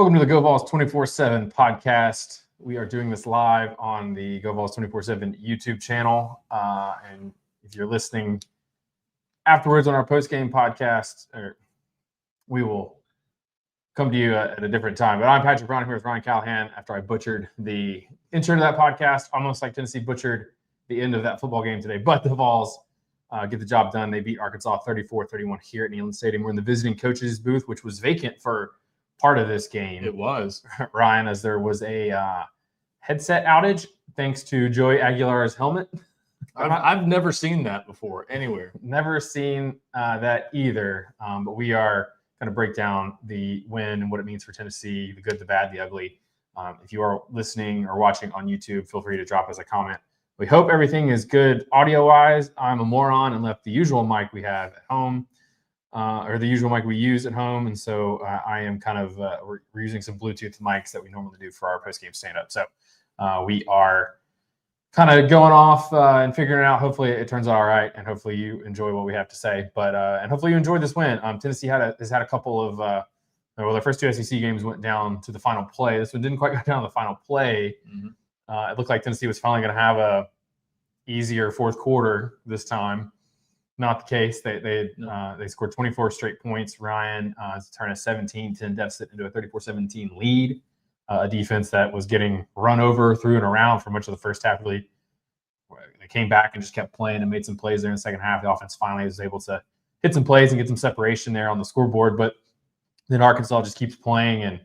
Welcome to the Go Vols 24/7 podcast. We are doing this live on the Go Vols 24/7 YouTube channel. And if you're listening afterwards on our postgame podcast, we will come to you at a different time. But I'm Patrick Brown here with Ryan Callahan after I butchered the intro to that podcast, almost like Tennessee butchered the end of that football game today. But the Vols get the job done. They beat Arkansas 34-31 here at Neyland Stadium. We're in the visiting coaches booth, which was vacant for part of this game. It was, Ryan, as there was a headset outage thanks to Joey Aguilar's helmet. I've never seen that before anywhere. Never seen that either. But we are going to break down the win and what it means for Tennessee, the good, the bad, the ugly. If you are listening or watching on YouTube, feel free to drop us a comment. We hope everything is good audio-wise. I'm a moron and left the usual mic we have at home. Or the usual mic we use at home. And so I am kind of we're using some Bluetooth mics that we normally do for our post-game stand-up. So we are kind of going off and figuring it out. Hopefully it turns out all right, and hopefully you enjoy what we have to say. But and hopefully you enjoyed this win. Tennessee has had a couple of their first two SEC games went down to the final play. This one didn't quite go down to the final play. Mm-hmm. It looked like Tennessee was finally going to have a easier fourth quarter this time. Not the case. They scored 24 straight points. Ryan turned a 17-10 deficit into a 34-17 lead. A defense that was getting run over, through and around for much of the first half. Really, they came back and just kept playing and made some plays there in the second half. The offense finally was able to hit some plays and get some separation there on the scoreboard. But then Arkansas just keeps playing, and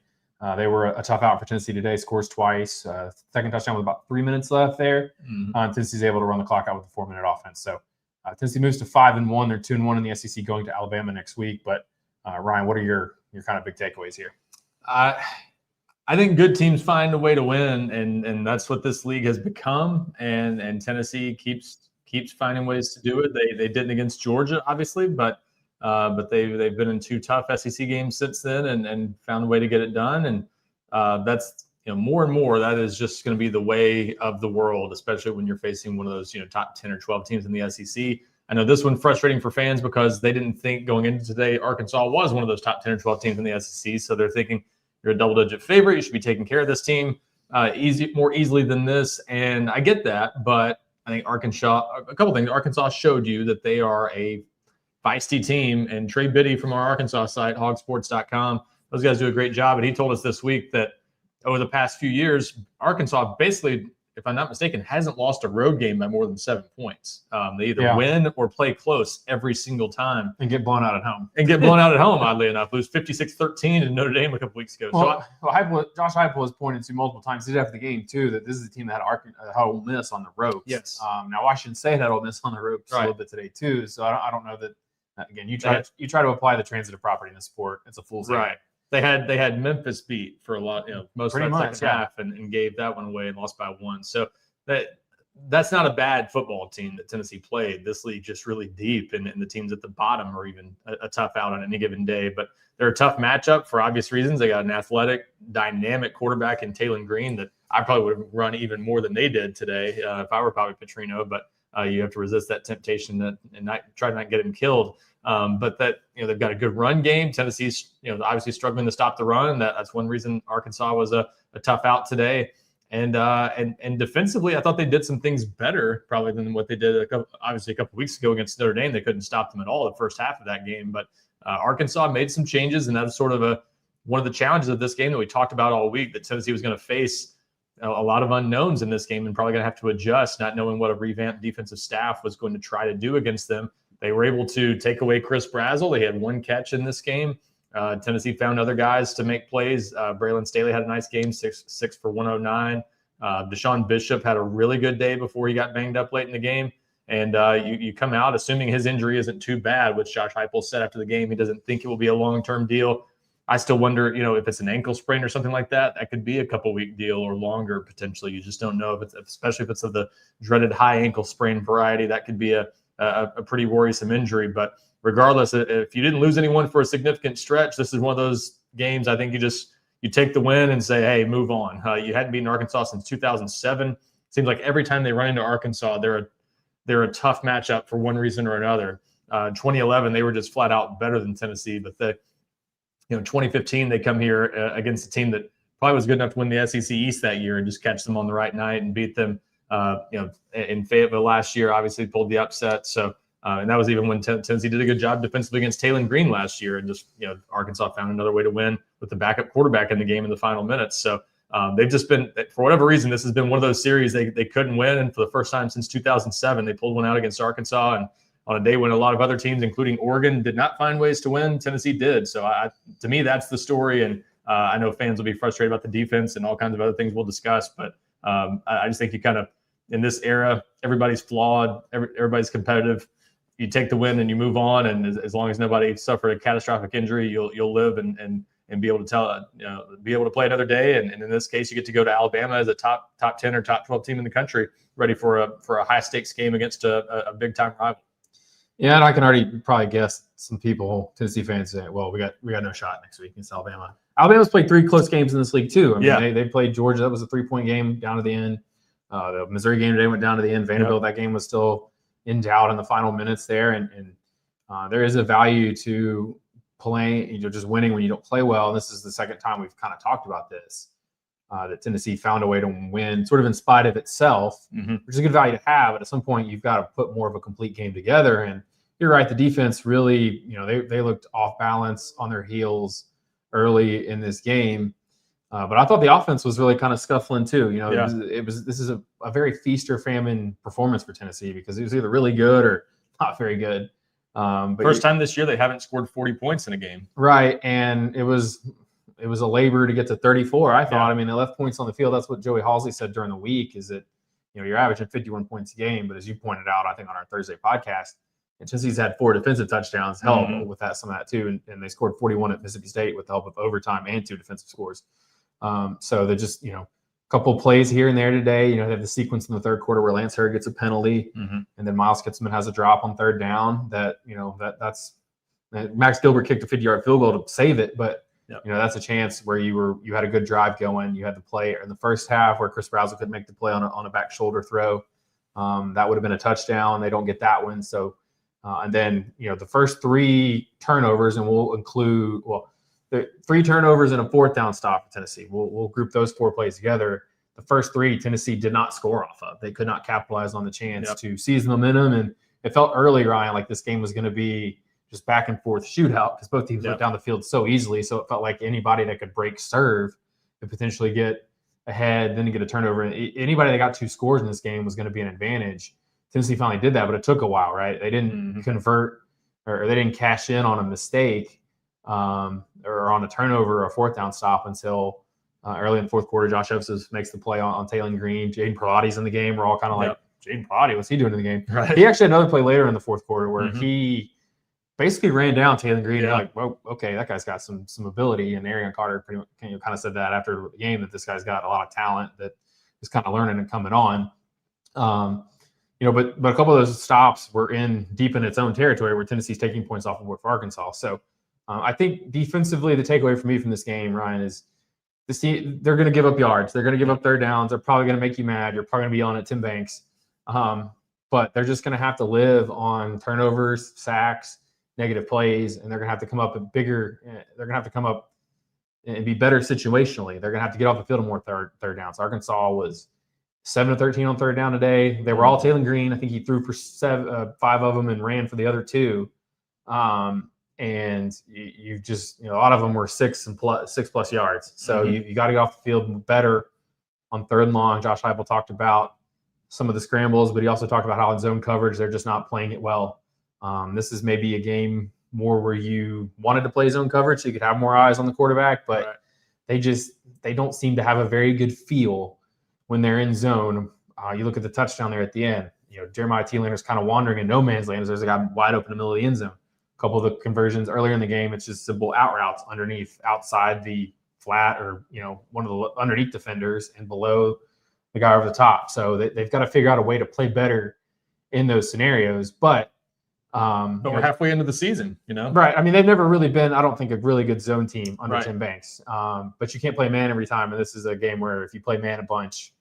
they were a tough out for Tennessee today. Scores twice. Second touchdown with about 3 minutes left there. Mm-hmm. Tennessee's able to run the clock out with a 4-minute offense. So Tennessee moves to 5-1. They're 2-1 in the SEC, going to Alabama next week. But Ryan, what are your kind of big takeaways here? I think good teams find a way to win, and that's what this league has become. And Tennessee keeps finding ways to do it. They didn't against Georgia, obviously, but they've been in 2 tough SEC games since then and found a way to get it done. And that's more and more, that is just going to be the way of the world, especially when you're facing one of those, top 10 or 12 teams in the SEC. I know this one's frustrating for fans because they didn't think going into today Arkansas was one of those top 10 or 12 teams in the SEC. So they're thinking you're a double-digit favorite. You should be taking care of this team more easily than this. And I get that, but I think a couple things. Arkansas showed you that they are a feisty team. And Trey Biddy from our Arkansas site, hogsports.com, those guys do a great job. And he told us this week that over the past few years, Arkansas basically, if I'm not mistaken, hasn't lost a road game by more than 7 points. They either win or play close every single time. And get blown out at home. Oddly enough. Lose 56-13 in Notre Dame a couple weeks ago. Josh Heupel has pointed to multiple times after the game, too, that this is a team that had Ole Miss on the ropes. Yes. Now, Washington State had Ole Miss on the ropes a little bit today, too. So I don't know that, again, you try to apply the transitive property in the sport. It's a fool's errand. Right. They had Memphis beat for a lot, most of that second half and gave that one away and lost by 1. So that's not a bad football team that Tennessee played. This league just really deep, and the teams at the bottom are even a tough out on any given day. But they're a tough matchup for obvious reasons. They got an athletic, dynamic quarterback in Taylon Green that I probably would have run even more than they did today if I were probably Petrino. But you have to resist that temptation and try to not get him killed. But that they've got a good run game. Tennessee's obviously struggling to stop the run. That's one reason Arkansas was a tough out today. And defensively, I thought they did some things better probably than what they did a couple weeks ago against Notre Dame. They couldn't stop them at all the first half of that game. But Arkansas made some changes, and that's sort of one of the challenges of this game that we talked about all week, that Tennessee was going to face a lot of unknowns in this game and probably going to have to adjust, not knowing what a revamped defensive staff was going to try to do against them. They were able to take away Chris Brazzell. They had 1 catch in this game. Tennessee found other guys to make plays. Braylon Staley had a nice game, 6 for 109. Deshaun Bishop had a really good day before he got banged up late in the game. And you come out assuming his injury isn't too bad, which Josh Heupel said after the game. He doesn't think it will be a long-term deal. I still wonder, if it's an ankle sprain or something like that, that could be a couple-week deal or longer potentially. You just don't know, especially if it's of the dreaded high ankle sprain variety. That could be a pretty worrisome injury. But regardless, if you didn't lose anyone for a significant stretch, this is one of those games I think you take the win and say, hey, move on. You hadn't beaten Arkansas since 2007. Seems like every time they run into Arkansas, they're a tough matchup for one reason or another. 2011, they were just flat out better than Tennessee, but 2015 they come here against a team that probably was good enough to win the SEC East that year and just catch them on the right night and beat them. In Fayetteville last year, obviously pulled the upset. So, and that was even when Tennessee did a good job defensively against Taylon Green last year, and just Arkansas found another way to win with the backup quarterback in the game in the final minutes. So they've just been, for whatever reason, this has been one of those series they couldn't win, and for the first time since 2007, they pulled one out against Arkansas, and on a day when a lot of other teams, including Oregon, did not find ways to win, Tennessee did. So to me, that's the story, and I know fans will be frustrated about the defense and all kinds of other things we'll discuss, but I just think you kind of, in this era, everybody's flawed, everybody's competitive. You take the win and you move on, and as long as nobody suffered a catastrophic injury, you'll live and be able to be able to play another day. And in this case, you get to go to Alabama as a top 10 or top 12 team in the country, ready for a high stakes game against a big time rival. Yeah, and I can already probably guess some people, Tennessee fans, say, "Well, we got no shot next week against Alabama." Alabama's played 3 close games in this league too. I mean, they played Georgia. That was a 3-point game down to the end. The Missouri game today went down to the end. Vanderbilt, that game was still in doubt in the final minutes there, and there is a value to playing, just winning when you don't play well. And this is the second time we've kind of talked about this. That Tennessee found a way to win sort of in spite of itself, which is a good value to have. But at some point, you've got to put more of a complete game together. And you're right, the defense really, they looked off balance, on their heels early in this game. But I thought the offense was really kind of scuffling too. This is a very feast or famine performance for Tennessee, because it was either really good or not very good. But first time this year they haven't scored 40 points in a game. Right, and it was a labor to get to 34, I thought. Yeah. I mean, they left points on the field. That's what Joey Halsey said during the week, is that, you're averaging 51 points a game. But as you pointed out, I think on our Thursday podcast, Tennessee's had 4 defensive touchdowns, help with some of that too. And they scored 41 at Mississippi State with the help of overtime and 2 defensive scores. So they're just, a couple of plays here and there today. They have the sequence in the third quarter where Lance Hurd gets a penalty, and then Miles Kitzman has a drop on third down that's Max Gilbert kicked a 50-yard field goal to save it. But that's a chance where you had a good drive going. You had the play in the first half where Chris Brazel could make the play on a back shoulder throw. That would have been a touchdown. They don't get that one. So, and then, the first 3 turnovers, and we'll include, the 3 turnovers and a 4th down stop for Tennessee. We'll group those 4 plays together. The first 3, Tennessee did not score off of. They could not capitalize on the chance to seize momentum. And it felt early, Ryan, like this game was going to be just back and forth shootout, because both teams went down the field so easily. So it felt like anybody that could break serve could potentially get ahead, then get a turnover. And anybody that got 2 scores in this game was going to be an advantage. Tennessee finally did that, but it took a while, right? They didn't convert, or they didn't cash in on a mistake or on a turnover or a 4th down stop until early in the 4th quarter. Josh Epps makes the play on Taylon Green. Jaden Pilates in the game. We're all kind of like, Jaden Pilates, what's he doing in the game? Right. He actually had another play later in the 4th quarter where he basically ran down Taylon Green. And like, well, okay, that guy's got some ability. And Arian Carter kind of said that after the game, that this guy's got a lot of talent that is kind of learning and coming on. But a couple of those stops were deep in its own territory where Tennessee's taking points off of board for Arkansas. So I think defensively, the takeaway for me from this game, Ryan, is this team, they're going to give up yards. They're going to give up third downs. They're probably going to make you mad. You're probably going to be yelling at Tim Banks. But they're just going to have to live on turnovers, sacks, negative plays, and they're going to have to come up with bigger. They're going to have to come up and be better situationally. They're going to have to get off the field more third downs. Arkansas was 7 of 13 on third down today. They were all Taylon Green. I think he threw for 5 of them and ran for the other 2. And you just, a lot of them were 6+ yards. So you got to get off the field better on 3rd and long. Josh Heupel talked about some of the scrambles, but he also talked about how in zone coverage, they're just not playing it well. This is maybe a game more where you wanted to play zone coverage so you could have more eyes on the quarterback, but they don't seem to have a very good feel when they're in zone. You look at the touchdown there at the end, Jeremiah Thielener's kind of wandering in no man's land as there's a guy wide open in the middle of the end zone. A couple of the conversions earlier in the game, it's just simple out routes underneath, outside the flat, or, one of the underneath defenders and below the guy over the top. So they've got to figure out a way to play better in those scenarios. But we're halfway into the season, Right. I mean, they've never really been, I don't think, a really good zone team under Tim Banks. But you can't play man every time. And this is a game where if you play man a bunch,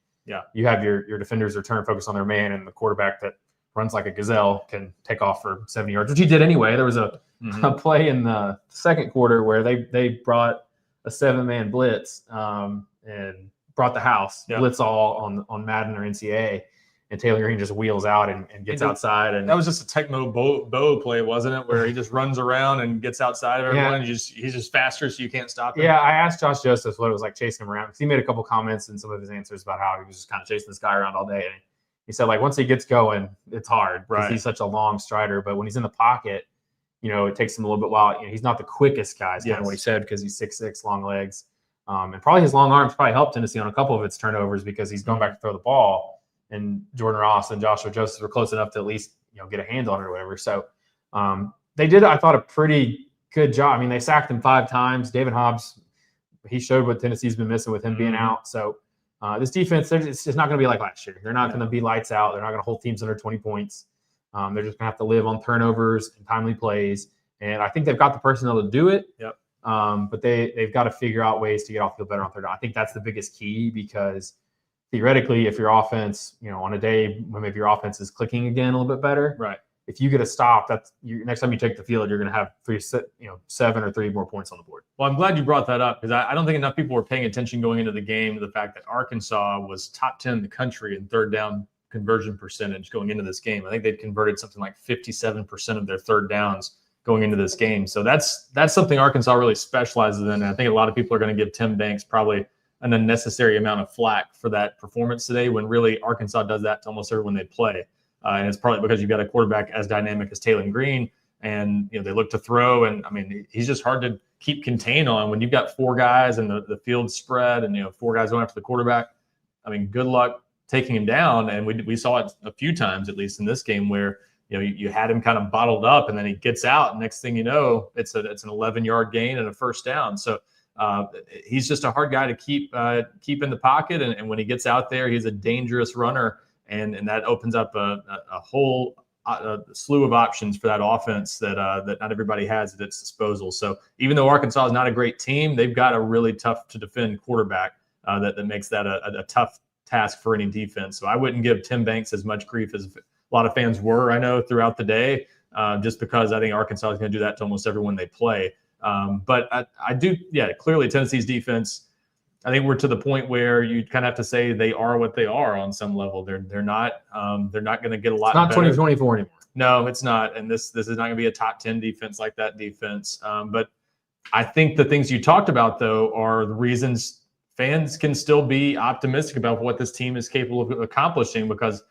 you have your defenders return focus on their man, and the quarterback that runs like a gazelle can take off for 70 yards, which he did anyway. There was a Mm-hmm. play in the second quarter where they brought a 7-man blitz and brought the house, blitz all on Madden or NCAA, and Taylor Green just wheels out and gets outside. And that was just a Tecmo Bo play, wasn't it? Where he just runs around and gets outside of everyone. Yeah. He's just faster, so you can't stop him. Yeah, I asked Josh Joseph what it was like chasing him around, because he made a couple comments in some of his answers about how he was just kind of chasing this guy around all day. And he said, like, once he gets going, it's hard because he's such a long strider. But when he's in the pocket, it takes him a little bit while. He's not the quickest guy, is kind of what he said, because he's 6'6", long legs. And probably his long arms probably helped Tennessee on a couple of its turnovers, because he's going back to throw the ball. And Jordan Ross and Joshua Joseph were close enough to at least get a hand on it or whatever. So they did, I thought, a pretty good job. I mean, they sacked him 5 times. David Hobbs, he showed what Tennessee's been missing with him being out. So this defense, it's just not going to be like last year. They're not going to be lights out. They're not going to hold teams under 20 points. They're just going to have to live on turnovers and timely plays. And I think they've got the personnel to do it. Yep. But they've got to figure out ways to get off the field better on third down. I think that's the biggest key, because theoretically, if your offense, on a day when maybe your offense is clicking again a little bit better, right? If you get a stop, next time you take the field, you're going to have 7 or 3 more points on the board. Well, I'm glad you brought that up, because I don't think enough people were paying attention going into the game to the fact that Arkansas was top 10 in the country in third down conversion percentage going into this game. I think they'd converted something like 57% of their third downs going into this game. So that's something Arkansas really specializes in. And I think a lot of people are going to give Tim Banks probably an unnecessary amount of flack for that performance today, when really Arkansas does that to almost everyone they play. And it's probably because you've got a quarterback as dynamic as Taylor Green, and they look to throw. And I mean, he's just hard to keep contained on when you've got 4 guys and the field spread, and 4 guys going after the quarterback. I mean, good luck taking him down. And we saw it a few times, at least in this game, where you had him kind of bottled up, and then he gets out, and next thing you know, it's an 11-yard gain and a first down. So he's just a hard guy to keep in the pocket, and when he gets out there, he's a dangerous runner, and that opens up a whole slew of options for that offense that not everybody has at its disposal. So even though Arkansas is not a great team, they've got a really tough to defend quarterback that makes that a tough task for any defense. So I wouldn't give Tim Banks as much grief as a lot of fans were, I know, throughout the day, just because I think Arkansas is going to do that to almost everyone they play. But I do, clearly Tennessee's defense, I think we're to the point where you kind of have to say they are what they are on some level. They're not going to get a lot. It's not better. 2024 anymore. No, it's not. And this is not going to be a top 10 defense like that defense. But I think the things you talked about, though, are the reasons fans can still be optimistic about what this team is capable of accomplishing, because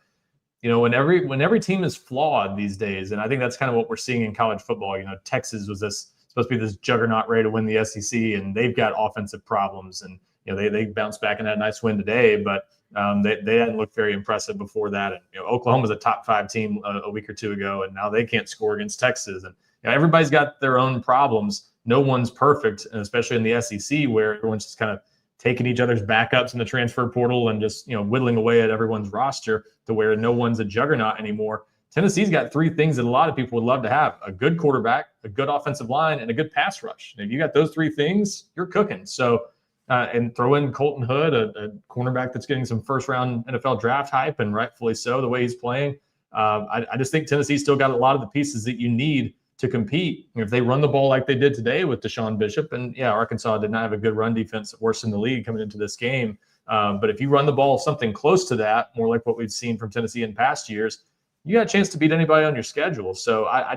when every team is flawed these days, and I think that's kind of what we're seeing in college football. Texas was supposed to be this juggernaut ready to win the SEC, and they've got offensive problems, and they bounced back and had a nice win today, but they hadn't looked very impressive before that. And Oklahoma's a top 5 team a week or 2 ago, and now they can't score against Texas. And everybody's got their own problems. No one's perfect, and especially in the SEC, where everyone's just kind of taking each other's backups in the transfer portal and just whittling away at everyone's roster to where no one's a juggernaut anymore. Tennessee's got 3 things that a lot of people would love to have: a good quarterback, a good offensive line, and a good pass rush. And if you got those 3 things, you're cooking. So, and throw in Colton Hood, a cornerback that's getting some first-round NFL draft hype, and rightfully so, the way he's playing. I just think Tennessee's still got a lot of the pieces that you need to compete. If they run the ball like they did today with Deshaun Bishop, and Arkansas did not have a good run defense, worse in the league coming into this game. But if you run the ball something close to that, more like what we've seen from Tennessee in past years, you got a chance to beat anybody on your schedule. So I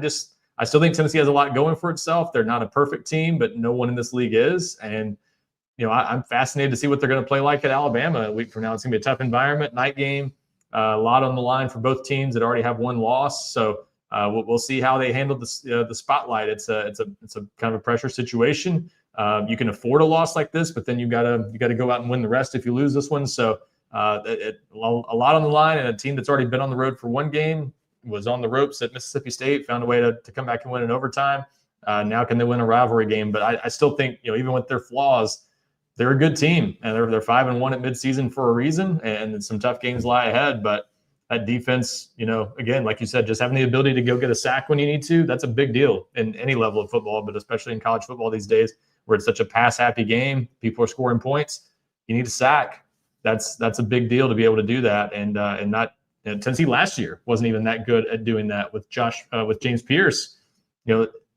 still think Tennessee has a lot going for itself. They're not a perfect team, but no one in this league is. And I'm fascinated to see what they're going to play like at Alabama a week from now. It's going to be a tough environment, night game, a lot on the line for both teams that already have 1 loss. So we'll see how they handle the spotlight. It's a kind of a pressure situation. You can afford a loss like this, but then you got to go out and win the rest if you lose this one. So a lot on the line, and a team that's already been on the road for 1 game, was on the ropes at Mississippi State, found a way to come back and win in overtime. Now can they win a rivalry game? But I still think even with their flaws, they're a good team, and they're 5-1 at midseason for a reason, and some tough games lie ahead. But that defense, again, like you said, just having the ability to go get a sack when you need to, that's a big deal in any level of football, but especially in college football these days, where it's such a pass-happy game, people are scoring points. You need a sack. That's a big deal to be able to do that, and not. Tennessee last year wasn't even that good at doing that with James Pierce.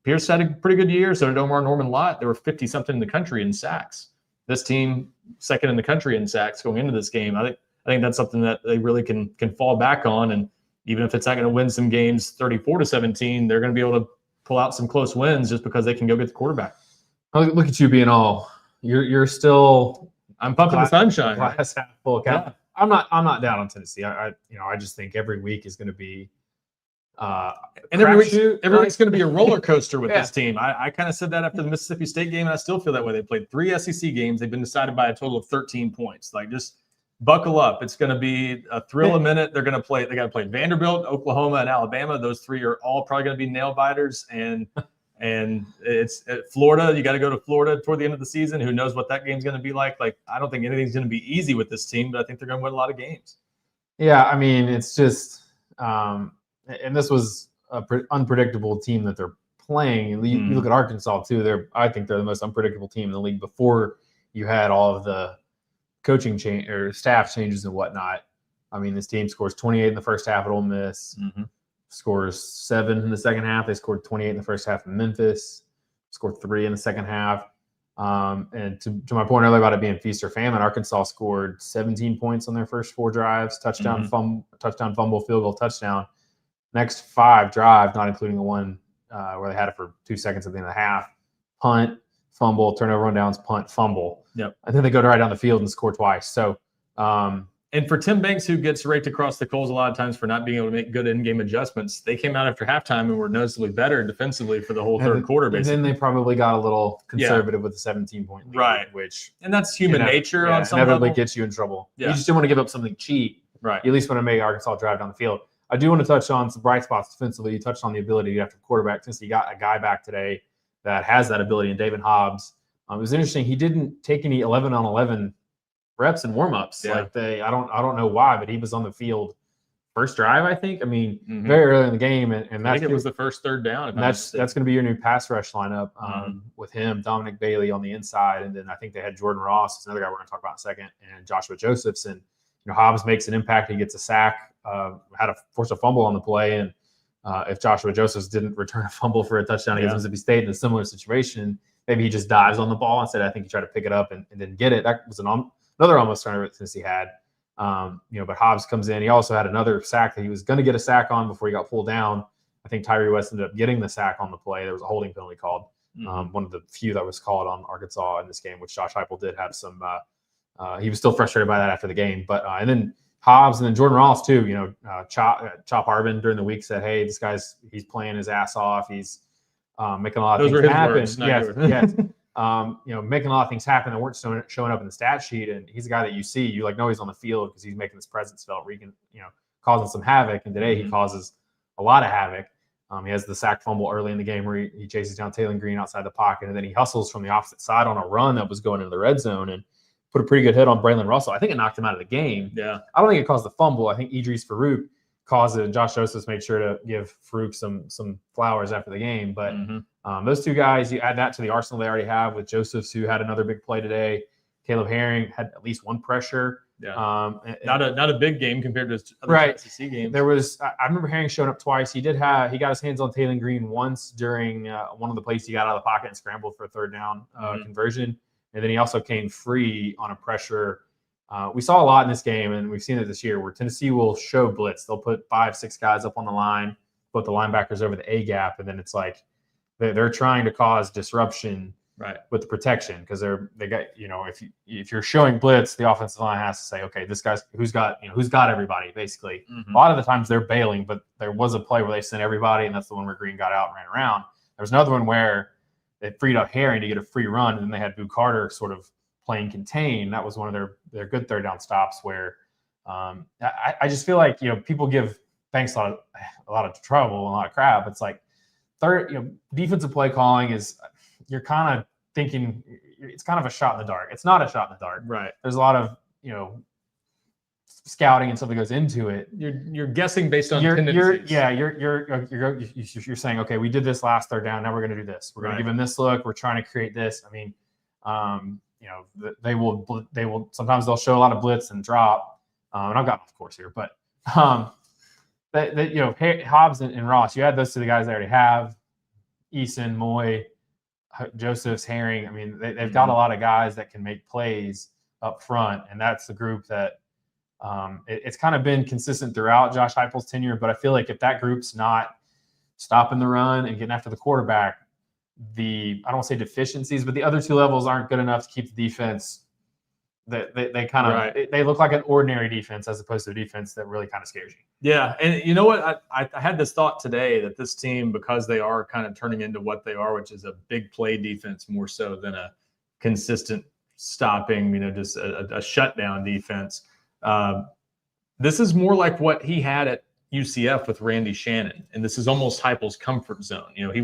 Pierce had a pretty good year. So did Omar Norman Lott. They were 50-something in the country in sacks. This team, second in the country in sacks going into this game. I think that's something that they really can fall back on. And even if it's not going to win some games 34-17, they're going to be able to pull out some close wins just because they can go get the quarterback. Look at you being all you're still. I'm pumping the sunshine. Glass half full. Yeah. I'm not down on Tennessee. I just think every week is going to be. And every week's going to be a roller coaster with this team. I kind of said that after the Mississippi State game, and I still feel that way. They played 3 SEC games. They've been decided by a total of 13 points. Like, just buckle up. It's going to be a thrill a minute. They got to play Vanderbilt, Oklahoma, and Alabama. Those 3 are all probably going to be nail biters. And it's at Florida. You got to go to Florida toward the end of the season. Who knows what that game's going to be like? Like, I don't think anything's going to be easy with this team, but I think they're going to win a lot of games. Yeah, I mean, it's just and this was an unpredictable team that they're playing. You look at Arkansas too. I think they're the most unpredictable team in the league before you had all of the coaching change or staff changes and whatnot. I mean, this team scores 28 in the first half at Ole Miss, scores 7 in the second half. They scored 28 in the first half in Memphis, scored 3 in the second half. And to my point earlier about it being feast or famine, Arkansas scored 17 points on their first 4 drives, touchdown, fumble, field goal, touchdown. Next 5 drives, not including the one where they had it for 2 seconds at the end of the half, punt, fumble, turnover, rundowns, punt, fumble. Yep. I think they go right down the field and score twice. So, and for Tim Banks, who gets raked across the coals a lot of times for not being able to make good in-game adjustments, they came out after halftime and were noticeably better defensively for the whole third quarter, basically. And then they probably got a little conservative with the 17-point lead. Right. And that's human nature on some inevitably level. Gets you in trouble. Yeah. You just didn't want to give up something cheap. Right. You at least want to make Arkansas drive down the field. I do want to touch on some bright spots defensively. You touched on the ability to get after quarterback. Since you got a guy back today that has that ability in David Hobbs. It was interesting. He didn't take any 11-on-11 reps and warm-ups. Yeah. I don't know why, but he was on the field first drive, I think. I mean, very early in the game, and I think it was the first third down. And that's going to be your new pass rush lineup with him, Dominic Bailey on the inside, and then I think they had Jordan Ross, who's another guy we're going to talk about in a second, and Joshua Josephs. And Hobbs makes an impact. He gets a sack, had to force a fumble on the play, and if Joshua Josephs didn't return a fumble for a touchdown against Mississippi State in a similar situation, maybe he just dives on the ball instead. I think he tried to pick it up and didn't get it. That was another almost turnover that Tennessee had. But Hobbs comes in. He also had another sack that he was going to get a sack on before he got pulled down. I think Tyree West ended up getting the sack on the play. There was a holding penalty called, one of the few that was called on Arkansas in this game, which Josh Heupel did have some. He was still frustrated by that after the game. But and then Hobbs and then Jordan Ross too. Chop Harbin during the week said, "Hey, he's playing his ass off. He's making a lot of things happen." Yes. Making a lot of things happen that weren't showing up in the stat sheet. And he's a guy that you know he's on the field because he's making his presence felt, where he can, causing some havoc. And today he causes a lot of havoc. He has the sack fumble early in the game where he chases down Taylor Green outside the pocket, and then he hustles from the opposite side on a run that was going into the red zone and put a pretty good hit on Braylon Russell. I think it knocked him out of the game. Yeah. I don't think it caused the fumble. I think Idris Farouk caused it, and Josh Josephs made sure to give Farouk some flowers after the game. But those two guys, you add that to the arsenal they already have with Josephs, who had another big play today. Caleb Herring had at least one pressure. Yeah. Not a big game compared to other SEC games. There was, I remember Herring showing up twice. He got his hands on Taylor Green once during one of the plays he got out of the pocket and scrambled for a third down conversion. And then he also came free on a pressure. We saw a lot in this game, and we've seen it this year, where Tennessee will show blitz. They'll put 5-6 guys up on the line, put the linebackers over the A gap, and then it's like they're trying to cause disruption with the protection, because they got, if you're showing blitz, the offensive line has to say, okay, this guy's who's got everybody basically. A lot of the times they're bailing, but there was a play where they sent everybody, and that's the one where Green got out and ran around. There was another one where they freed up Herring to get a free run, and then they had Boo Carter sort of playing contain. That was one of their good third down stops where I just feel like, people give Banks a lot of trouble, a lot of crap. It's like defensive play calling is, you're kind of thinking it's kind of a shot in the dark. It's not a shot in the dark. Right. There's a lot of, scouting and stuff that goes into it. You're guessing based on tendencies. You're saying, okay, we did this last third down. Now we're going to do this. We're going to give him this look. We're trying to create this. I mean, they will sometimes they'll show a lot of blitz and drop. And I've got off course here, but Hobbs and Ross, you add those to the guys they already have. Eason, Moy, Josephs, Herring. I mean, they've got a lot of guys that can make plays up front, and that's the group that it's kind of been consistent throughout Josh Heupel's tenure. But I feel like if that group's not stopping the run and getting after the quarterback, I don't want to say deficiencies, but the other two levels aren't good enough to keep the defense. They kind of they look like an ordinary defense as opposed to a defense that really kind of scares you. Yeah, and you know what? I had this thought today that this team, because they are kind of turning into what they are, which is a big play defense more so than a consistent stopping, just a shutdown defense. This is more like what he had at UCF with Randy Shannon, and this is almost Heupel's comfort zone. He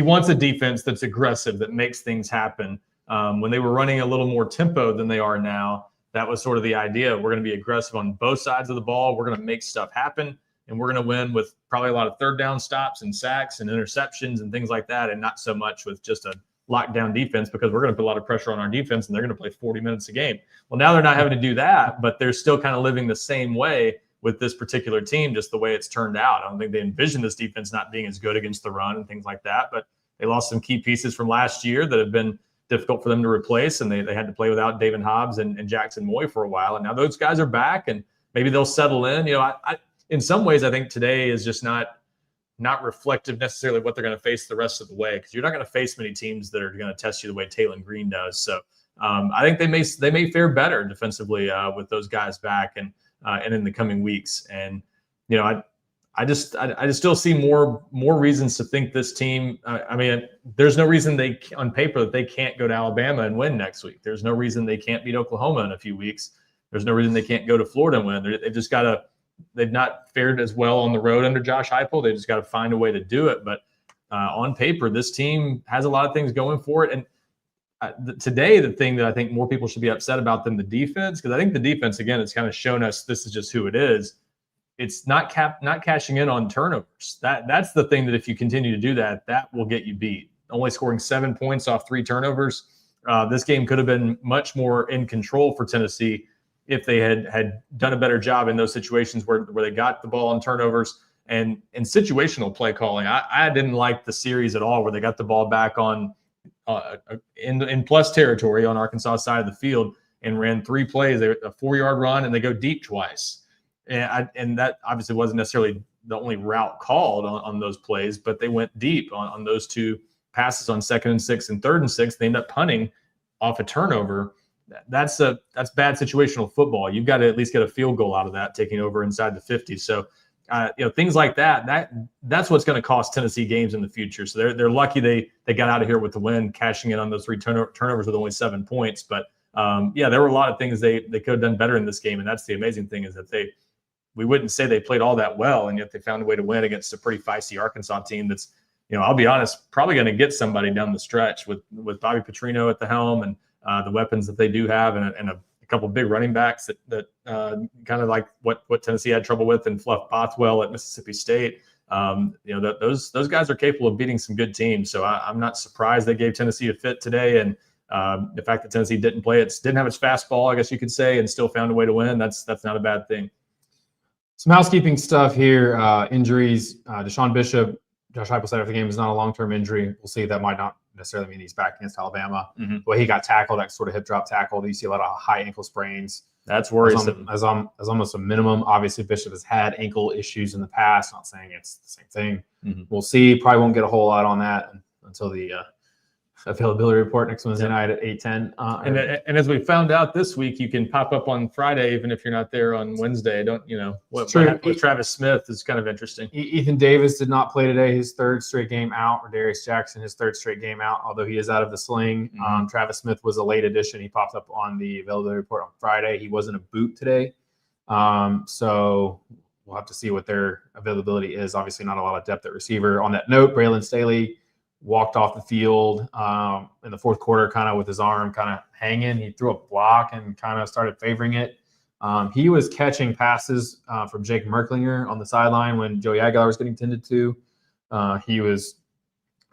wants a defense that's aggressive, that makes things happen. When they were running a little more tempo than they are now, that was sort of the idea. We're going to be aggressive on both sides of the ball. We're going to make stuff happen, and we're going to win with probably a lot of third down stops and sacks and interceptions and things like that, and not so much with just a lockdown defense, because we're going to put a lot of pressure on our defense, and they're going to play 40 minutes a game. Well, now they're not having to do that, but they're still kind of living the same way with this particular team, just the way it's turned out. I don't think they envisioned this defense not being as good against the run and things like that, but they lost some key pieces from last year that have been difficult for them to replace, and they had to play without David Hobbs and Jackson Moy for a while, and now those guys are back, and maybe they'll settle in. I in some ways, I think today is just not reflective necessarily of what they're going to face the rest of the way, because you're not going to face many teams that are going to test you the way Taylon Green does. So I think they may fare better defensively with those guys back and in the coming weeks. And I just still see more reasons to think this team. I mean, there's no reason on paper that they can't go to Alabama and win next week. There's no reason they can't beat Oklahoma in a few weeks. There's no reason they can't go to Florida and win. They've just got to. They've not fared as well on the road under Josh Heupel. They just got to find a way to do it. But on paper, this team has a lot of things going for it. And today, the thing that I think more people should be upset about than the defense, because I think the defense, again, it's kind of shown us this is just who it is. It's not cashing in on turnovers. That's the thing that if you continue to do that, that will get you beat. Only scoring 7 points off 3 turnovers. This game could have been much more in control for Tennessee if they had done a better job in those situations where they got the ball on turnovers and in situational play calling. I didn't like the series at all where they got the ball back on in plus territory on Arkansas side of the field and ran 3 plays. They a 4-yard run and they go deep twice. And that obviously wasn't necessarily the only route called on those plays, but they went deep on those 2 passes on 2nd and 6 and 3rd and 6. They end up punting off a turnover. That's bad situational football. You've got to at least get a field goal out of that, taking over inside the 50. So, things like that's what's going to cost Tennessee games in the future. So they're lucky they got out of here with the win, cashing in on those 3 turnovers with only 7 points. But there were a lot of things they could have done better in this game, and that's the amazing thing is that we wouldn't say they played all that well, and yet they found a way to win against a pretty feisty Arkansas team that's, I'll be honest, probably going to get somebody down the stretch with Bobby Petrino at the helm and the weapons that they do have and a couple of big running backs that kind of like what Tennessee had trouble with and Fluff Bothwell at Mississippi State. Those guys are capable of beating some good teams. So I'm not surprised they gave Tennessee a fit today. And the fact that Tennessee didn't have its fastball, I guess you could say, and still found a way to win, that's not a bad thing. Some housekeeping stuff here. Injuries. Deshaun Bishop, Josh Heupel said after the game, is not a long-term injury. We'll see. That might not necessarily mean he's back against Alabama. Mm-hmm. The way he got tackled, that sort of hip drop tackle, you see a lot of high ankle sprains. That's worrisome. As almost a minimum. Obviously, Bishop has had ankle issues in the past. Not saying it's the same thing. Mm-hmm. We'll see. Probably won't get a whole lot on that until the availability report next Wednesday night at 8:10. And as we found out this week, you can pop up on Friday even if you're not there on Wednesday. What happened with Travis Smith is kind of interesting. Ethan Davis did not play today, his 3rd straight game out. Or Darius Jackson, his 3rd straight game out, although he is out of the sling. Mm-hmm. Travis Smith was a late addition. He popped up on the availability report on Friday. He wasn't a boot today. So we'll have to see what their availability is. Obviously not a lot of depth at receiver. On that note, Braylon Staley walked off the field in the 4th quarter kind of with his arm kind of hanging. He threw a block and kind of started favoring it. He was catching passes from Jake Merklinger on the sideline when Joey Aguilar was getting tended to. He was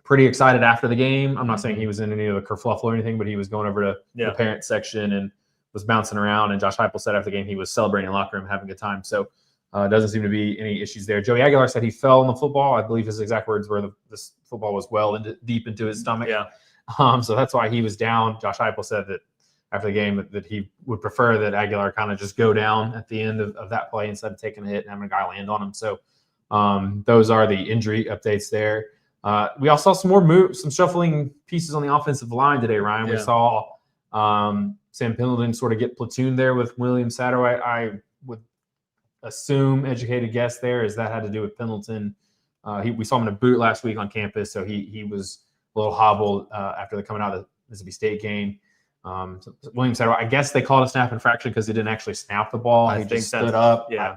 pretty excited after the game. I'm not saying he was in any of the kerfluffle or anything, but he was going over to the parent section and was bouncing around. And Josh Heupel said after the game he was celebrating in the locker room, having a good time. So Doesn't seem to be any issues there. Joey Aguilar said he fell on the football. I believe his exact words were this football was deep into his stomach. Yeah. So that's why he was down. Josh Heupel said that after the game that he would prefer that Aguilar kind of just go down at the end of that play instead of taking a hit and having a guy land on him. So those are the injury updates there. We also saw some shuffling pieces on the offensive line today, Ryan. Yeah. We saw Sam Pendleton sort of get platooned there with William Satterwhite. I would assume, educated guess there, is that had to do with Pendleton. We saw him in a boot last week on campus, so he was a little hobbled after the coming out of the Mississippi State game. So William Satterwhite, I guess they called a snap infraction because he didn't actually snap the ball. He just stood up. Yeah.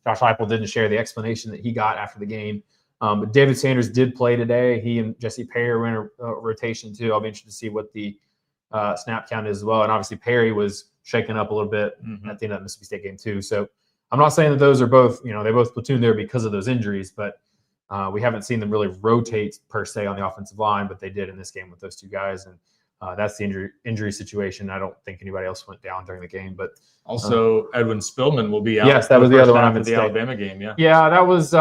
Josh Heupel didn't share the explanation that he got after the game. But David Sanders did play today. He and Jesse Perry were in a rotation too. I'll be interested to see what the snap count is as well. And obviously Perry was shaken up a little bit at the end of that Mississippi State game too. So I'm not saying that those are both, they both platooned there because of those injuries, but we haven't seen them really rotate per se on the offensive line, but they did in this game with those two guys. And that's the injury situation. I don't think anybody else went down during the game, but also Edwin Spillman will be out. Yes, that was the other one for the Alabama game. Yeah. Yeah, that was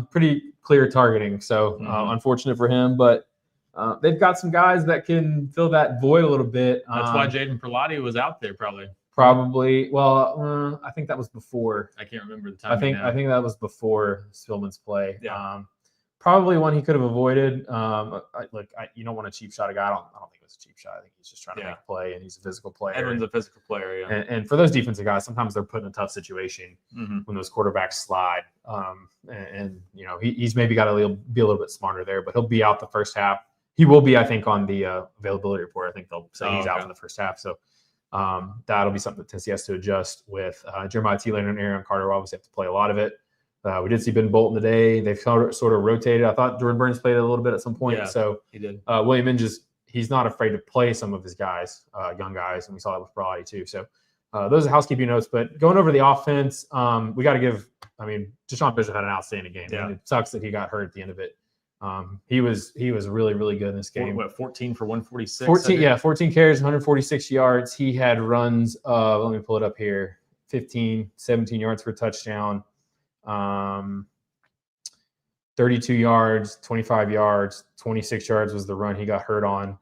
pretty clear targeting. So unfortunate for him, but they've got some guys that can fill that void a little bit. That's why Jaden Perlotti was out there probably. Well, I think that was before. I can't remember the time. I think that was before Spillman's play. Yeah. Probably one he could have avoided. You don't want to cheap shot a guy. I don't think it was a cheap shot. I think he's just trying to make a play, and he's a physical player. Edwin's a physical player, yeah. And for those defensive guys, sometimes they're put in a tough situation when those quarterbacks slide. He's maybe got to be a little bit smarter there, but he'll be out the first half. He will be, I think, on the availability report. I think they'll say he's out for the first half. So that'll be something that Tennessee has to adjust with. Jeremiah T-Lane and Aaron Carter will obviously have to play a lot of it. We did see Ben Bolton today. They've sort of rotated. I thought Jordan Burns played it a little bit at some point. Yeah, so he did. William Inges, he's not afraid to play some of his guys, young guys, and we saw that with Brody too. So those are housekeeping notes. But going over the offense, we got to give. Deshaun Bishop had an outstanding game. Yeah. It sucks that he got hurt at the end of it. He was really, really good in this game. 14 for 146? 14 carries, 146 yards. He had runs of, let me pull it up here, 15, 17 yards for a touchdown, 32 yards, 25 yards, 26 yards was the run he got hurt on.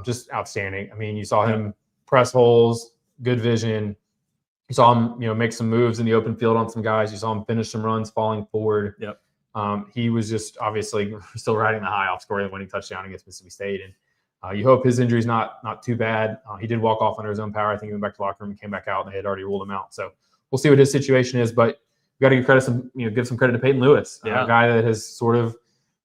Just outstanding. You saw him press holes, good vision. You saw him, make some moves in the open field on some guys. You saw him finish some runs, falling forward. Yep. He was just obviously still riding the high off scoring the winning touchdown against Mississippi State. And you hope his injury's not too bad. He did walk off under his own power. I think he went back to the locker room and came back out, and they had already ruled him out. So we'll see what his situation is. But we got to give some credit to Peyton Lewis, a guy that has sort of,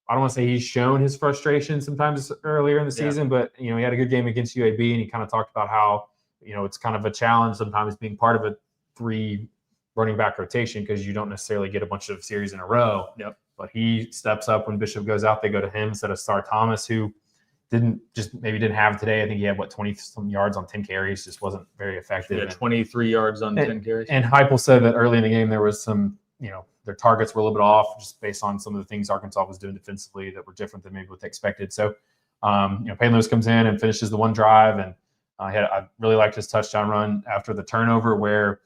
I don't want to say he's shown his frustration sometimes earlier in the season, but he had a good game against UAB, and he kind of talked about how it's kind of a challenge sometimes being part of a 3 running back rotation because you don't necessarily get a bunch of series in a row. Yep. But he steps up when Bishop goes out. They go to him instead of Star Thomas, who didn't have today. I think he had 20-some yards on 10 carries. Just wasn't very effective. Yeah, 23 yards on 10 carries. And Heupel said that early in the game there was some, their targets were a little bit off just based on some of the things Arkansas was doing defensively that were different than maybe what they expected. So, Peyton Lewis comes in and finishes the one drive, and I really liked his touchdown run after the turnover where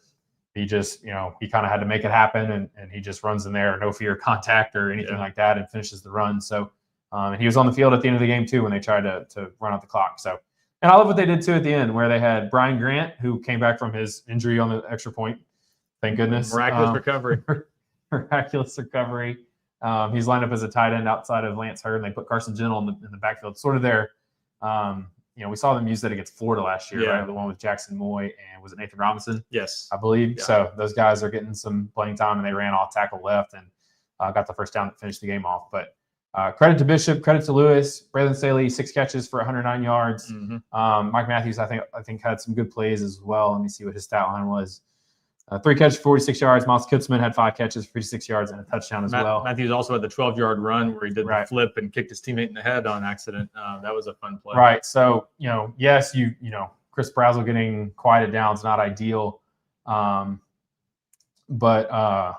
he just, he kind of had to make it happen, and he just runs in there, no fear of contact or anything like that, and finishes the run. So, and he was on the field at the end of the game too when they tried to run out the clock. So, and I love what they did too at the end, where they had Brian Grant, who came back from his injury on the extra point. Thank goodness. Miraculous recovery. Miraculous recovery. He's lined up as a tight end outside of Lance Hurd, and they put Carson Gentle in the backfield. Sort of their, we saw them use that against Florida last year, right? The one with Jackson Moy and was it Nathan Robinson? Yes, I believe. Yeah. So those guys are getting some playing time, and they ran off tackle left and got the first down to finish the game off. But credit to Bishop, credit to Lewis. Braylon Staley, 6 catches for 109 yards. Mike Matthews, I think had some good plays as well. Let me see what his stat line was. 3 catches, 46 yards. Miles Kutzman had 5 catches, 56 yards, and a touchdown as well. Matthews also had the 12-yard run where he did the flip and kicked his teammate in the head on accident. That was a fun play. Right. So, yes, Chris Brazzell getting quieted down is not ideal. But I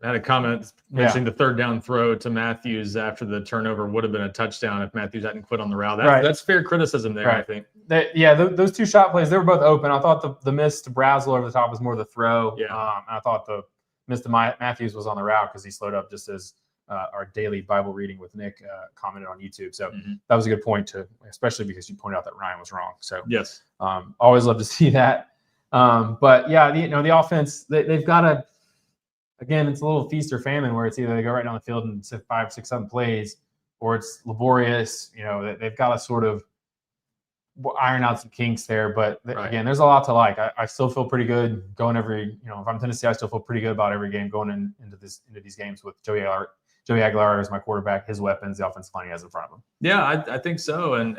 had a comment mentioning the 3rd down throw to Matthews after the turnover would have been a touchdown if Matthews hadn't quit on the route. That's fair criticism there, I think. Those 2 shot plays, they were both open. I thought the miss to Brazzell over the top was more the throw. Yeah. And I thought the Mr. Matthews was on the route because he slowed up just as our daily Bible reading with Nick commented on YouTube. So that was a good point especially because you pointed out that Ryan was wrong. So yes, always love to see that. But yeah, the offense, they've got to, again, it's a little feast or famine where it's either they go right down the field and 5, 6, 7 plays, or it's laborious. They've got to sort of iron out some kinks there. But again, there's a lot to like. I still feel pretty good going if I'm Tennessee, I still feel pretty good about every game going into these games with Joey Aguilar as my quarterback, his weapons, the offensive line he has in front of him. Yeah, I think so. And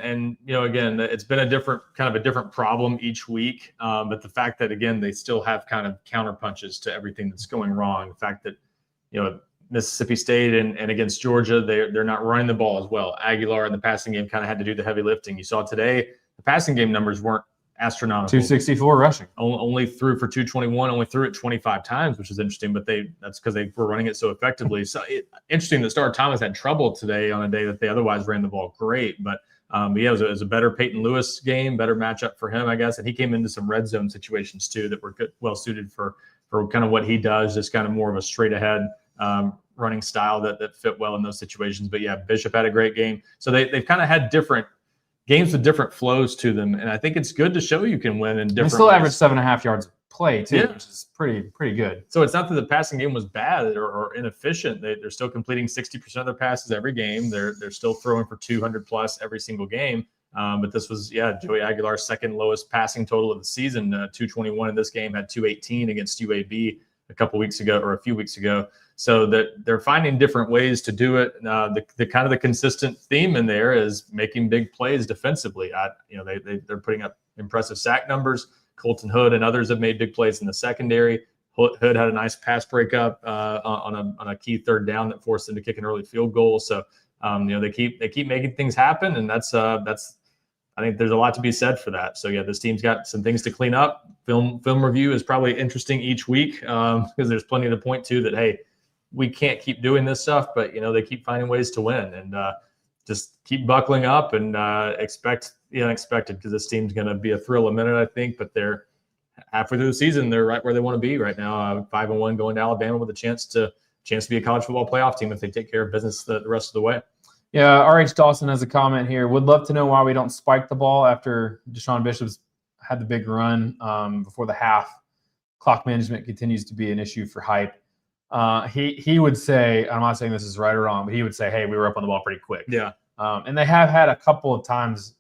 again, it's been a different problem each week. But the fact that, again, they still have kind of counter punches to everything that's going wrong. The fact that, Mississippi State and against Georgia, they're not running the ball as well. Aguilar in the passing game kind of had to do the heavy lifting. You saw today, the passing game numbers weren't astronomical. 264 rushing. Only threw for 221, only threw it 25 times, which is interesting, but that's because they were running it so effectively. So interesting that Star Thomas had trouble today on a day that they otherwise ran the ball great. But yeah, it was a better Peyton Lewis game, better matchup for him, I guess. And he came into some red zone situations too that were well suited for kind of what he does, just kind of more of a straight ahead running style that fit well in those situations. But yeah, Bishop had a great game. So they've kind of had different games with different flows to them, and I think it's good to show you can win in different. They still ways. average 7.5 yards of play too, which is pretty good. So it's not that the passing game was bad or inefficient. They're still completing 60% of their passes every game. They're still throwing for 200 plus every single game. But this was Joey Aguilar's second lowest passing total of the season. 221 in this game, had 218 against UAB a few weeks ago. So that they're finding different ways to do it. The kind of the consistent theme in there is making big plays defensively. They're putting up impressive sack numbers. Colton Hood and others have made big plays in the secondary. Hood had a nice pass breakup on a key third down that forced them to kick an early field goal. So they keep making things happen, and that's I think there's a lot to be said for that. So yeah, this team's got some things to clean up. Film review is probably interesting each week because there's plenty to point to that, hey, we can't keep doing this stuff, but they keep finding ways to win, and just keep buckling up and expect the unexpected, because this team's going to be a thrill a minute, I think. But they're halfway through the season; they're right where they want to be right now. 5-1, going to Alabama with a chance to be a college football playoff team if they take care of business the rest of the way. Yeah, R.H. Dawson has a comment here. Would love to know why we don't spike the ball after Deshaun Bishop's had the big run before the half. Clock management continues to be an issue for Hype. He would say, I'm not saying this is right or wrong, but he would say, hey, we were up on the ball pretty quick. Yeah. And they have had a couple of times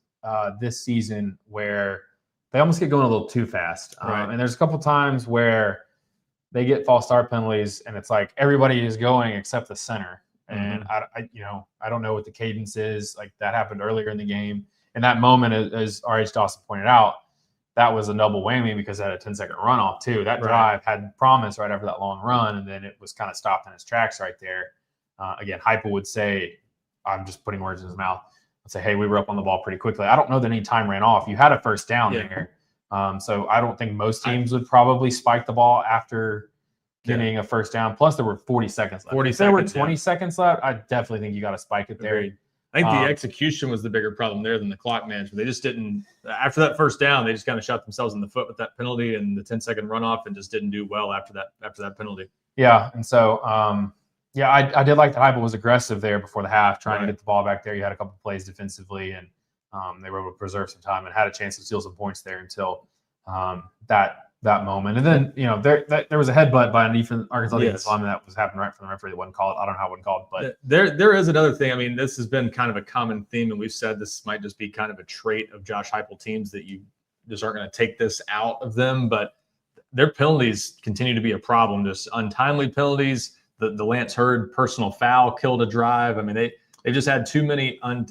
this season where they almost get going a little too fast. Right. And there's a couple of times where they get false start penalties, and it's like everybody is going except the center. And I don't know what the cadence is. Like, that happened earlier in the game. In that moment, as R.H. Dawson pointed out, that was a double whammy because it had a 10-second runoff too. That drive had promise right after that long run, and then it was kind of stopped in its tracks right there. Again, Hype would say, I'm just putting words in his mouth. I'd say, hey, we were up on the ball pretty quickly. I don't know that any time ran off. You had a first down there. So I don't think most teams would probably spike the ball after getting a first down. Plus, there were 40 seconds left. If there were 20 seconds left, I definitely think you got to spike it there. Agreed. I think the execution was the bigger problem there than the clock management. They just didn't – after that first down, they just kind of shot themselves in the foot with that penalty and the 10-second runoff, and just didn't do well after that penalty. Yeah, and so, I did like that Heupel was aggressive there before the half, trying to get the ball back there. You had a couple of plays defensively, and they were able to preserve some time and had a chance to steal some points there until that moment. And then, there was a headbutt by an Arkansas defensive lineman that was happening right from the referee that wasn't called. I don't know how it wasn't called, but there is another thing. I mean, this has been kind of a common theme, and we've said this might just be kind of a trait of Josh Heupel teams, that you just aren't going to take this out of them, but their penalties continue to be a problem. Just untimely penalties. The Lance Hurd personal foul killed a drive. I mean, they just had too many. 10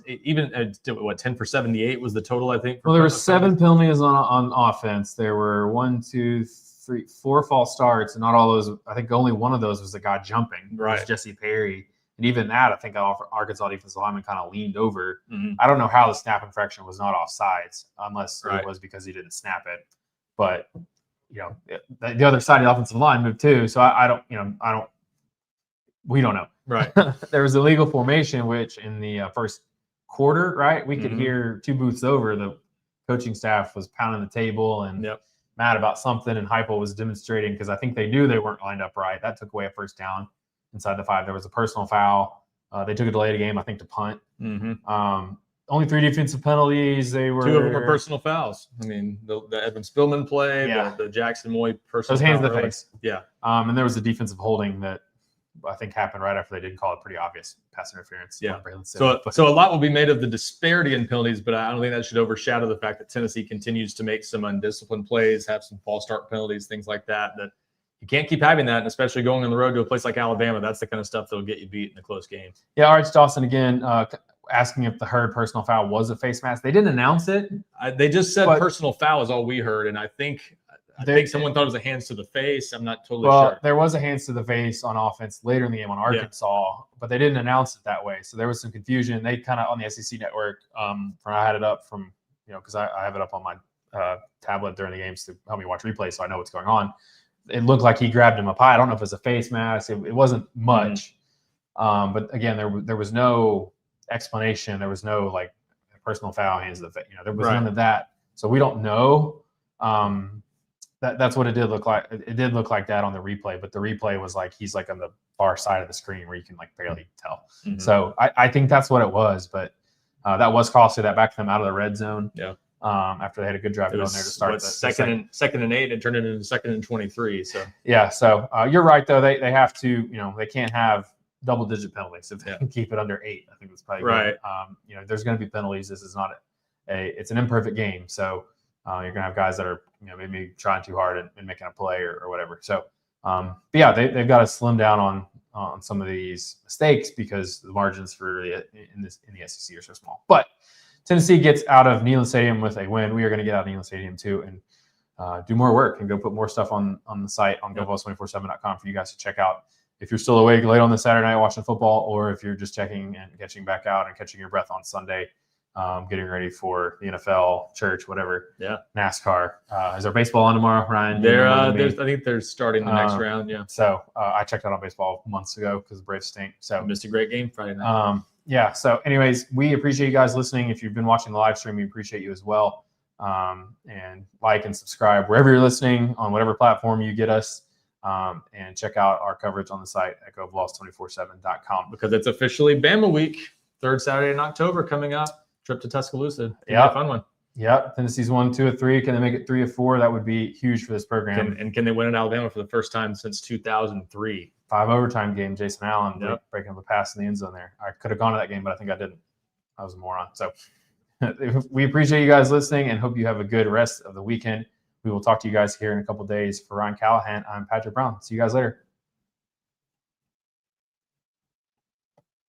for 78 was the total, I think. Well, there were 7 penalties on offense. There were 4 false starts, and not all those. I think only one of those was the guy jumping. Right, it was Jesse Perry, and even that, I think Arkansas defensive lineman kind of leaned over. I don't know how the snap infraction was not offsides, unless it was because he didn't snap it. But the other side of the offensive line moved too. So we don't know. Right. There was illegal formation, which in the first quarter, right, we could hear 2 booths over, the coaching staff was pounding the table, and mad about something, and Heupel was demonstrating because I think they knew they weren't lined up right. That took away a first down inside the 5. There was a personal foul. They took a delay of game, I think, to punt. Only 3 defensive penalties. 2 of them were personal fouls. I mean, the Evan Spillman play, the Jackson Moy personal those hands foul in the face. Yeah. And there was a defensive holding that I think happened right after they did call it pretty obvious pass interference. Yeah. So a lot will be made of the disparity in penalties, but I don't think that should overshadow the fact that Tennessee continues to make some undisciplined plays, have some false start penalties, things like that. That you can't keep having that, and especially going on the road to a place like Alabama. That's the kind of stuff that'll get you beat in a close game. Yeah, Arch Dawson again asking if the Hurd personal foul was a face mask. They didn't announce it. They just said personal foul is all we heard, and I think someone thought it was a hands to the face. I'm not totally sure. There was a hands to the face on offense later in the game on Arkansas, but they didn't announce it that way. So there was some confusion. They kind of on the SEC network, I had it up from, because I have it up on my tablet during the games to help me watch replays so I know what's going on. It looked like he grabbed him up high. I don't know if it was a face mask. It wasn't much. But again, there was no explanation. There was no like personal foul, hands to the face. There was none of that. So we don't know. That's what it did look like. It did look like that on the replay, but the replay was like he's like on the far side of the screen where you can like barely tell. So I think that's what it was, but that was costly. That backed them out of the red zone. Yeah. After they had a good drive going there to start the second and 8 and turned it into 2nd and 23. So yeah. So you're right though. They have to, they can't have double-digit penalties if they can keep it under 8. I think that's probably right. Good. There's going to be penalties. This is not it's an imperfect game. So you're going to have guys that are maybe trying too hard and making a play or whatever. So but yeah, they've got to slim down on some of these mistakes because the margins for in the SEC are so small. But Tennessee gets out of Neyland Stadium with a win. We are going to get out of Neyland Stadium too and do more work and go put more stuff on the site on GoVols247.com for you guys to check out. If you're still awake late on the Saturday night watching football, or if you're just checking and catching back out and catching your breath on Sunday, getting ready for the NFL, church, whatever. Yeah. NASCAR. Is there baseball on tomorrow, Ryan? I think they're starting the next round. Yeah. So I checked out on baseball months ago because the Braves stink. So I missed a great game Friday night. Yeah. So anyways, we appreciate you guys listening. If you've been watching the live stream, we appreciate you as well. And like and subscribe wherever you're listening on whatever platform you get us. And check out our coverage on the site at GoVols247.com. Because it's officially Bama week, 3rd Saturday in October coming up. Trip to Tuscaloosa. Yeah, a fun one. Yep. Tennessee's won 2 of 3. Can they make it 3 of 4? That would be huge for this program. Can they win in Alabama for the first time since 2003? 5 overtime game. Jason Allen breaking up a pass in the end zone there. I could have gone to that game, but I think I didn't. I was a moron. So we appreciate you guys listening and hope you have a good rest of the weekend. We will talk to you guys here in a couple of days. For Ryan Callahan, I'm Patrick Brown. See you guys later.